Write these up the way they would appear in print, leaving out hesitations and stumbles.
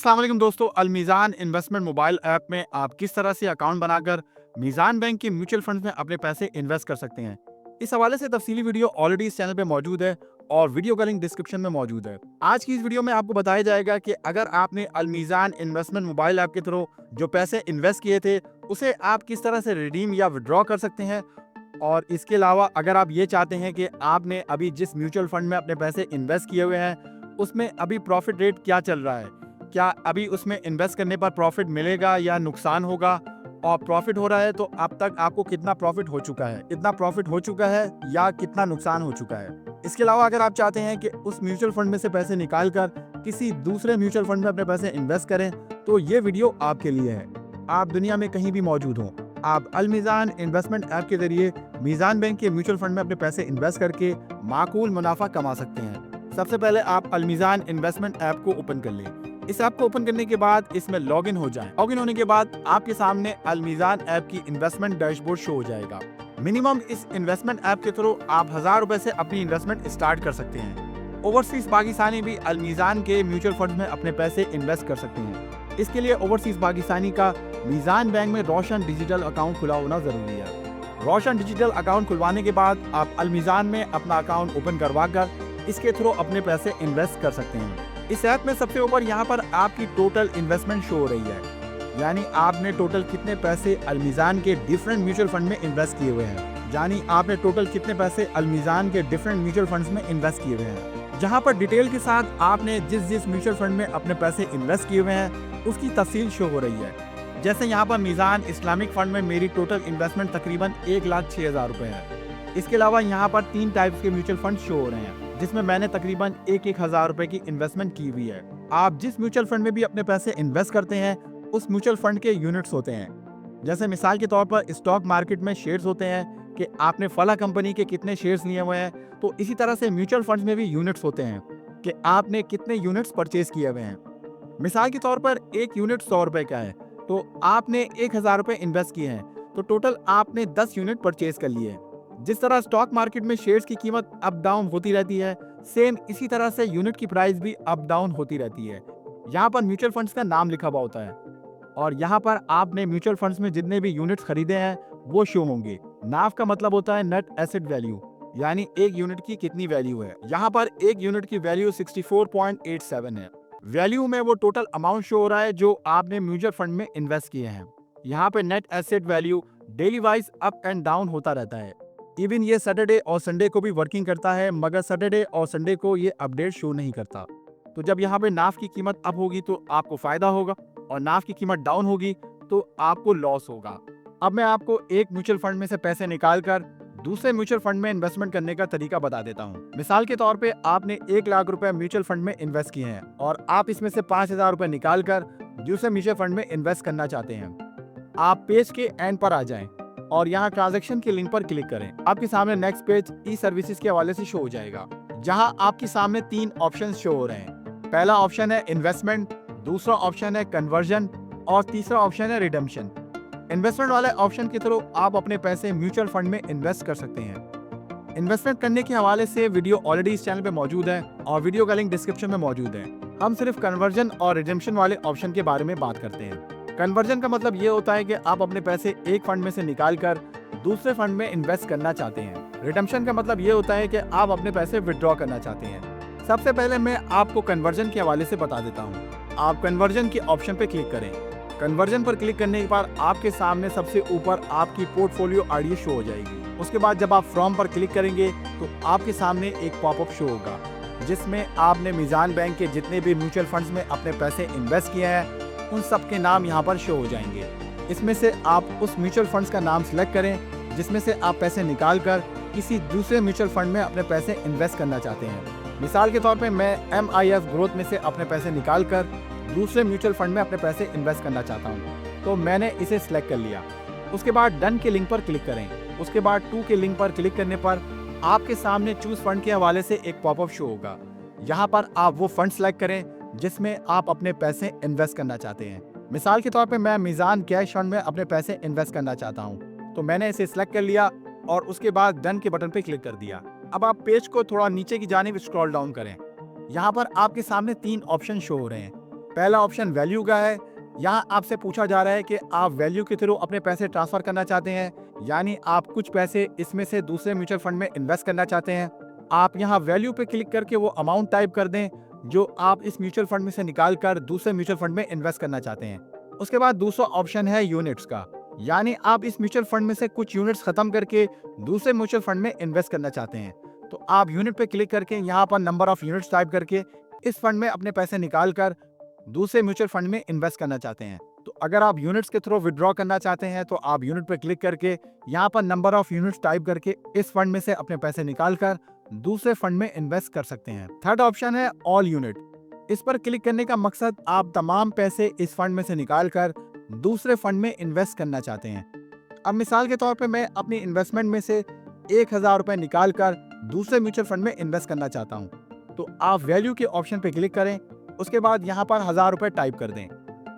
अस्सलाम वालेकुम दोस्तों, अलमीज़ान इन्वेस्टमेंट मोबाइल ऐप में आप किस तरह से अकाउंट बनाकर मीज़ान बैंक के म्यूचुअल फंड में अपने पैसे इन्वेस्ट कर सकते हैं। इस हवाले से तफसीली वीडियो ऑलरेडी इस चैनल पे मौजूद है और वीडियो का लिंक डिस्क्रिप्शन में मौजूद है। आज की इस वीडियो में आपको बताया जाएगा कि अगर आपने अलमीज़ान इन्वेस्टमेंट मोबाइल ऐप के थ्रू जो पैसे इन्वेस्ट किए थे उसे आप किस तरह से रिडीम या विड्रॉ कर सकते हैं। और इसके अलावा अगर आप ये चाहते हैं कि आपने अभी जिस म्यूचुअल फंड में अपने पैसे इन्वेस्ट किए हुए हैं उसमें अभी प्रॉफिट रेट क्या चल रहा है, क्या अभी उसमें इन्वेस्ट करने पर प्रॉफिट मिलेगा या नुकसान होगा, और प्रॉफिट हो रहा है तो अब तक आपको कितना प्रॉफिट हो चुका है, कितना प्रॉफिट हो चुका है या कितना नुकसान हो चुका है। इसके अलावा अगर आप चाहते हैं कि उस म्यूचुअल फंड में से पैसे निकाल कर किसी दूसरे म्यूचुअल फंड में अपने पैसे इन्वेस्ट करें तो ये वीडियो आपके लिए है। आप दुनिया में कहीं भी मौजूद हों, आप अलमीज़ान इन्वेस्टमेंट ऐप के जरिए मीज़ान बैंक के म्यूचुअल फंड में अपने पैसे इन्वेस्ट करके माकूल मुनाफा कमा सकते हैं। सबसे पहले आप अलमीज़ान इन्वेस्टमेंट ऐप को ओपन कर लें। इस ऐप को ओपन करने के बाद इसमें लॉगिन हो जाएं। लॉगिन होने के बाद आपके सामने अलमीज़ान ऐप की इन्वेस्टमेंट डैशबोर्ड शो हो जाएगा। मिनिमम इस इन्वेस्टमेंट ऐप के थ्रू आप 1000 रुपए से अपनी इन्वेस्टमेंट स्टार्ट कर सकते हैं। ओवरसीज पाकिस्तानी भी अलमीज़ान के म्यूचुअल फंड में अपने पैसे इन्वेस्ट कर सकते हैं। इसके लिए ओवरसीज पाकिस्तानी का मीज़ान बैंक में रोशन डिजिटल अकाउंट खुला होना जरूरी है। रोशन डिजिटल अकाउंट खुलवाने के बाद आप अलमीज़ान में अपना अकाउंट ओपन करवा कर इसके थ्रू अपने पैसे इन्वेस्ट कर सकते हैं। इस ऐप में सबसे ऊपर यहाँ पर आपकी टोटल इन्वेस्टमेंट शो हो रही है, यानी आपने टोटल कितने पैसे अलमीज़ान के डिफरेंट म्यूचुअल फंड में इन्वेस्ट किए हुए हैं, यानी आपने टोटल कितने पैसे अलमीज़ान के डिफरेंट म्यूचुअल फंड्स में इन्वेस्ट किए हुए हैं। जहाँ पर डिटेल के साथ आपने जिस म्यूचुअल फंड में अपने पैसे इन्वेस्ट किए हुए हैं उसकी तफसील शो हो रही है। जैसे यहाँ पर मीज़ान इस्लामिक फंड में मेरी टोटल इन्वेस्टमेंट तकरीबन 1,06,000 रुपए है। इसके अलावा यहाँ पर 3 टाइप्स के म्यूचुअल फंड शो हो रहे हैं जिसमें मैंने तकरीबन 1,000 रुपए की इन्वेस्टमेंट की हुई है। आप जिस म्यूचुअल फंड में भी अपने पैसे इन्वेस्ट करते हैं उस म्यूचुअल फंड के यूनिट्स होते हैं। जैसे मिसाल के तौर पर स्टॉक मार्केट में शेयर्स होते हैं कि आपने फला कंपनी के कितने शेयर्स लिए हुए हैं, तो इसी तरह से म्यूचुअल फंड में भी यूनिट्स होते हैं कि आपने कितने यूनिट्स परचेज किए हुए हैं। मिसाल के तौर पर एक यूनिट 100 रुपए का है, तो आपने 1,000 रुपए इन्वेस्ट किए हैं, तो टोटल आपने 10 यूनिट परचेज कर लिए। जिस तरह स्टॉक मार्केट में शेयर्स की कीमत अप डाउन होती रहती है, सेम इसी तरह से यूनिट की प्राइस भी अप डाउन होती रहती है। यहाँ पर म्यूचुअल फंड्स का नाम लिखा हुआ होता है और यहाँ पर आपने म्यूचुअल फंड्स में जितने भी यूनिट्स खरीदे हैं वो शो होंगे। नाव का मतलब होता है नेट एसेट वैल्यू, यानी एक यूनिट की कितनी वैल्यू है। यहाँ पर एक यूनिट की वैल्यू 64.87 है। वैल्यू में वो टोटल अमाउंट शो हो रहा है जो आपने म्यूचुअल फंड में इन्वेस्ट किए हैं। यहाँ पे net asset value daily wise up and down होता रहता है। इवन ये सैटरडे और संडे को भी वर्किंग करता है, मगर सैटरडे और संडे को ये अपडेट शो नहीं करता। तो जब यहाँ पे नाफ की कीमत अप होगी तो आपको फायदा होगा और नाफ की कीमत डाउन होगी तो आपको लॉस होगा। अब मैं आपको एक म्यूचुअल फंड में से पैसे निकाल कर दूसरे म्यूचुअल फंड में इन्वेस्टमेंट करने का तरीका बता देता हूँ। मिसाल के तौर पे आपने 1,00,000 रुपए म्यूचुअल फंड में इन्वेस्ट किए हैं और आप इसमें से 5,000 रुपए निकाल कर दूसरे म्यूचुअल फंड में इन्वेस्ट करना चाहते हैं। आप पेज के एंड पर आ जाएं और यहाँ ट्रांजैक्शन के लिंक पर क्लिक करें। आपके सामने नेक्स्ट पेज ई सर्विसेज के हवाले से शो हो जाएगा, जहाँ आपके सामने 3 ऑप्शन शो हो रहे हैं। पहला ऑप्शन है इन्वेस्टमेंट, दूसरा ऑप्शन है कन्वर्जन और तीसरा ऑप्शन है रिडम्पशन। इन्वेस्टमेंट वाले ऑप्शन के थ्रू आप अपने पैसे म्यूचुअल फंड में इन्वेस्ट कर सकते हैं। इन्वेस्टमेंट करने के हवाले से वीडियो ऑलरेडी इस चैनल पे मौजूद है और वीडियो का लिंक डिस्क्रिप्शन में मौजूद है। हम सिर्फ कन्वर्जन और रिडम्पशन वाले ऑप्शन के बारे में बात करते हैं। कन्वर्जन का मतलब ये होता है कि आप अपने पैसे एक फंड में से निकाल कर दूसरे फंड में इन्वेस्ट करना चाहते हैं। रिडम्पशन का मतलब ये होता है कि आप अपने पैसे विड्रॉ करना चाहते हैं। सबसे पहले मैं आपको कन्वर्जन के हवाले से बता देता हूँ। आप कन्वर्जन के ऑप्शन पे क्लिक करें। कन्वर्जन पर क्लिक करने के बाद आपके सामने सबसे ऊपर आपकी पोर्टफोलियो आईडी शो हो जाएगी। उसके बाद जब आप फ्रॉम पर क्लिक करेंगे तो आपके सामने एक पॉपअप शो होगा जिसमें आपने मीज़ान बैंक के जितने भी म्यूचुअल फंड्स में अपने पैसे इन्वेस्ट किए हैं उन सब के नाम यहाँ पर शो हो जाएंगे। इसमें से आप उस म्यूचुअल फंड्स का नाम सिलेक्ट करें जिसमें से आप पैसे निकाल कर किसी दूसरे म्यूचुअल फंड में अपने पैसे इन्वेस्ट करना चाहते हैं। मिसाल के तौर पे मैं MIF ग्रोथ में से अपने पैसे निकाल कर दूसरे म्यूचुअल फंड में अपने पैसे इन्वेस्ट करना चाहता हूँ, तो मैंने इसे सिलेक्ट कर लिया। उसके बाद डन के लिंक पर क्लिक करें। उसके बाद टू के लिंक पर क्लिक करने पर आपके सामने चूज फंड के हवाले से एक पॉपअप शो होगा। यहाँ पर आप वो फंड सेलेक्ट करें जिसमें आप अपने पैसे इन्वेस्ट करना चाहते हैं। मिसाल के तौर पे मैं मीज़ान कैश फंड में अपने पैसे इन्वेस्ट करना चाहता हूँ, तो मैंने इसे सिलेक्ट कर लिया और उसके बाद डन के बटन पे क्लिक कर दिया। अब आप पेज को थोड़ा नीचे की जानिब स्क्रॉल डाउन करें। यहाँ पर आपके सामने 3 ऑप्शन शो हो रहे हैं। पहला ऑप्शन वैल्यू का है। यहाँ आपसे पूछा जा रहा है कि आप वैल्यू के थ्रू अपने पैसे ट्रांसफर करना चाहते हैं, यानी आप कुछ पैसे इसमें से दूसरे म्यूचुअल फंड में इन्वेस्ट करना चाहते हैं। आप यहाँ वैल्यू पे क्लिक करके वो अमाउंट टाइप कर दें जो आप इस म्यूचुअल फंड में से निकाल कर दूसरे म्यूचुअल फंड में इन्वेस्ट करना चाहते हैं। उसके बाद दूसरा ऑप्शन है यूनिट्स का, यानी आप इस म्यूचुअल फंड में से कुछ यूनिट्स खत्म करके दूसरे म्यूचुअल फंड में इन्वेस्ट करना चाहते हैं। तो आप यूनिट पे क्लिक करके यहाँ पर नंबर ऑफ यूनिट्स टाइप करके इस फंड में अपने पैसे निकाल कर दूसरे म्यूचुअल फंड में इन्वेस्ट करना चाहते हैं। तो अगर आप यूनिट्स के थ्रू विड्रॉ करना चाहते हैं तो आप यूनिट पे क्लिक करके यहाँ पर नंबर ऑफ यूनिट्स टाइप करके इस फंड में से अपने पैसे निकाल कर दूसरे फंड में इन्वेस्ट कर सकते हैं। थर्ड ऑप्शन है ऑल यूनिट। इस पर क्लिक करने का मकसद आप तमाम पैसे इस फंड में से निकाल कर दूसरे फंड में इन्वेस्ट करना चाहते हैं। अब मिसाल के तौर पे मैं अपनी इन्वेस्टमेंट में से 1000 रुपए निकाल कर दूसरे म्यूचुअल फंड में इन्वेस्ट करना चाहता हूँ। तो आप वैल्यू के ऑप्शन पे क्लिक करें, उसके बाद यहाँ पर 1000 रुपए टाइप कर दें।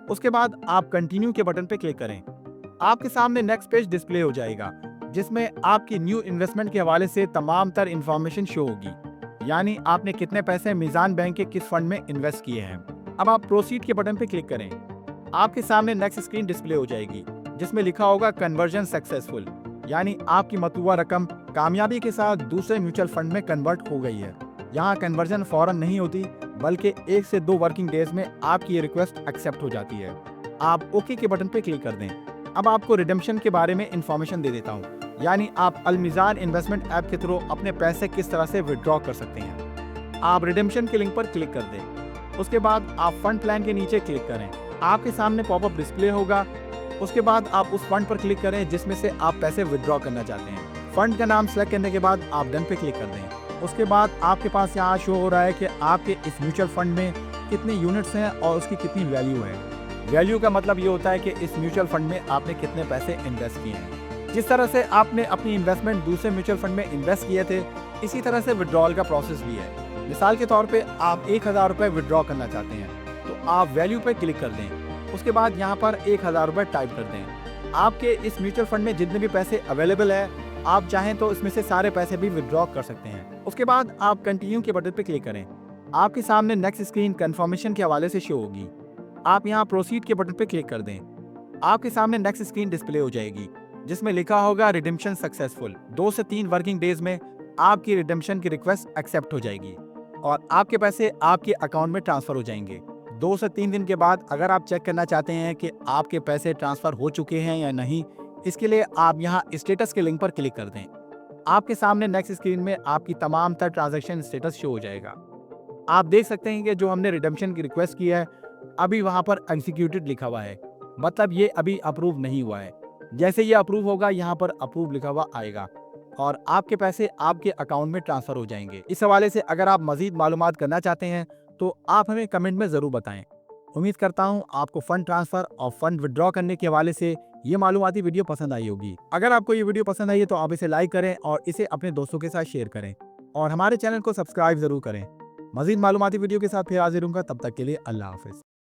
उसके बाद आप कंटिन्यू के बटन पे क्लिक करें। आपके सामने नेक्स्ट पेज डिस्प्ले हो जाएगा जिसमें आपकी न्यू इन्वेस्टमेंट के हवाले से तमाम तर इंफॉर्मेशन शो होगी, यानी आपने कितने पैसे मीज़ान बैंक के किस फंड में इन्वेस्ट किए हैं। अब आप प्रोसीड के बटन पे क्लिक करें। आपके सामने नेक्स्ट स्क्रीन डिस्प्ले हो जाएगी जिसमें लिखा होगा कन्वर्जन सक्सेसफुल, यानी आपकी मतलूबा रकम कामयाबी के साथ दूसरे म्यूचुअल फंड में कन्वर्ट हो गई है। यहाँ कन्वर्जन फौरन नहीं होती बल्कि 1 से 2 वर्किंग डेज में आपकी ये रिक्वेस्ट एक्सेप्ट हो जाती है। आप ओके के बटन पे क्लिक कर दें। अब आपको रिडेम्पशन के बारे में इंफॉर्मेशन दे देता हूँ, यानी आप अलमीज़ान इन्वेस्टमेंट ऐप के थ्रू अपने पैसे किस तरह से विड्रॉ कर सकते हैं। आप रिडेम्पशन के लिंक पर क्लिक कर दें। उसके बाद आप फंड प्लान के नीचे क्लिक करें। आपके सामने पॉपअप डिस्प्ले होगा। उसके बाद आप उस फंड पर क्लिक करें जिसमें से आप पैसे विड्रॉ करना चाहते हैं। फंड का नाम सेलेक्ट करने के बाद आप डन पे क्लिक कर दें। उसके बाद आपके पास यहाँ शो हो रहा है कि आपके इस म्यूचुअल फंड में कितने यूनिट्स हैं और उसकी कितनी वैल्यू है। वैल्यू का मतलब ये होता है कि इस म्यूचुअल फंड में आपने कितने पैसे इन्वेस्ट किए हैं। जिस तरह से आपने अपनी इन्वेस्टमेंट दूसरे म्यूचुअल फंड में इन्वेस्ट किए थे, इसी तरह से विड्रॉल का प्रोसेस भी है। मिसाल के तौर पर आप 1000 रुपये विड्रॉ करना चाहते हैं तो आप वैल्यू पे क्लिक कर दें। उसके बाद यहाँ पर 1000 रुपये टाइप कर दें। आपके इस म्यूचुअल फंड में जितने भी पैसे अवेलेबल है, आप चाहें तो इसमें से सारे पैसे भी विड्रॉ कर सकते हैं। उसके बाद आप कंटिन्यू के बटन पे क्लिक करें। आपके सामने नेक्स्ट स्क्रीन कंफर्मेशन के हवाले से शो होगी। आप यहाँ प्रोसीड के बटन पे क्लिक कर दें। आपके सामने नेक्स्ट स्क्रीन डिस्प्ले हो जाएगी जिसमें लिखा होगा रिडेम्पशन सक्सेसफुल। 2 से 3 वर्किंग डेज में आपकी रिडेम्पशन की रिक्वेस्ट एक्सेप्ट हो जाएगी और आपके पैसे आपके अकाउंट में ट्रांसफर हो जाएंगे। 2 से 3 दिन के बाद अगर आप चेक करना चाहते हैं कि आपके पैसे ट्रांसफर हो चुके हैं या नहीं, इसके लिए आप यहाँ स्टेटस के लिंक पर क्लिक कर दें। आपके सामने नेक्स्ट स्क्रीन में आपकी तमाम तर ट्रांजैक्शन स्टेटस शो हो जाएगा। आप देख सकते हैं कि जो हमने रिडेम्पशन की रिक्वेस्ट की है अभी वहाँ पर एग्जीक्यूटेड लिखा हुआ है, मतलब ये अभी अप्रूव नहीं हुआ है। जैसे ये अप्रूव होगा यहाँ पर अप्रूव लिखा हुआ आएगा और आपके पैसे आपके अकाउंट में ट्रांसफर हो जाएंगे। इस हवाले से अगर आप मजीद मालूमात करना चाहते हैं तो आप हमें कमेंट में ज़रूर बताएं। उम्मीद करता हूं आपको फंड ट्रांसफ़र और फंड विड्रॉ करने के हवाले से ये मालूमाती वीडियो पसंद आई होगी। अगर आपको ये वीडियो पसंद आई है तो आप इसे लाइक करें और इसे अपने दोस्तों के साथ शेयर करें और हमारे चैनल को सब्सक्राइब ज़रूर करें। मजीद मालूमाती वीडियो के साथ फिर हाजिर होऊंगा, तब तक के लिए अल्लाह हाफिज़।